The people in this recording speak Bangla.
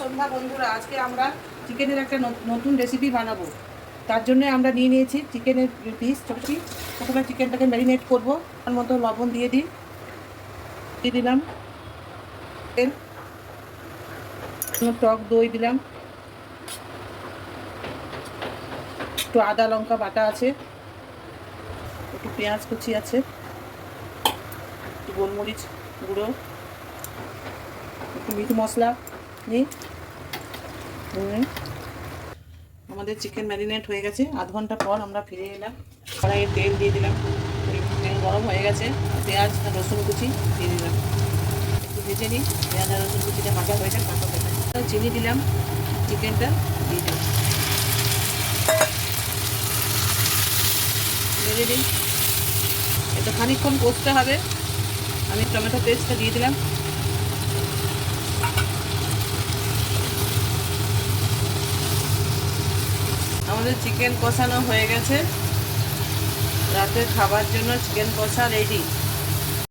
সন্ধ্যা বন্ধুরা, আজকে আমরা চিকেনের একটা নতুন রেসিপি বানাবো। তার জন্য আমরা নিয়ে নিয়েছি চিকেনের পিস ছোটো পিস। প্রথমে চিকেনটাকে ম্যারিনেট করবো। তার মতো লবণ দিয়ে দিলাম, তেল, টক দই দিলাম, একটু আদা লঙ্কা বাটা আছে, একটু পেঁয়াজ কুচি আছে, একটু গোলমরিচ গুঁড়ো, একটু মিট মশলা নিই। আমাদের চিকেন ম্যারিনেট হয়ে গেছে। আধ ঘন্টা পর আমরা ফিরে এলাম। কড়াইয়ে তেল দিয়ে দিলাম, তেল গরম হয়ে গেছে। পেঁয়াজ আর রসুন কুচি দিয়ে দিলাম, একটু ভেজে নিই। পেঁয়াজ আর রসুন কুচিটা মাখা হয়ে যায়, মাখা হয়ে যায়। চিনি দিলাম, চিকেনটা দিয়ে দিলাম, ভেজে দিই। এটা খানিকক্ষণ কষতে হবে। আমি টমেটো পেস্টটা দিয়ে দিলাম। আমাদের চিকেন কষানো হয়ে গেছে। রাতের খাবার জন্য চিকেন কষা রেডি।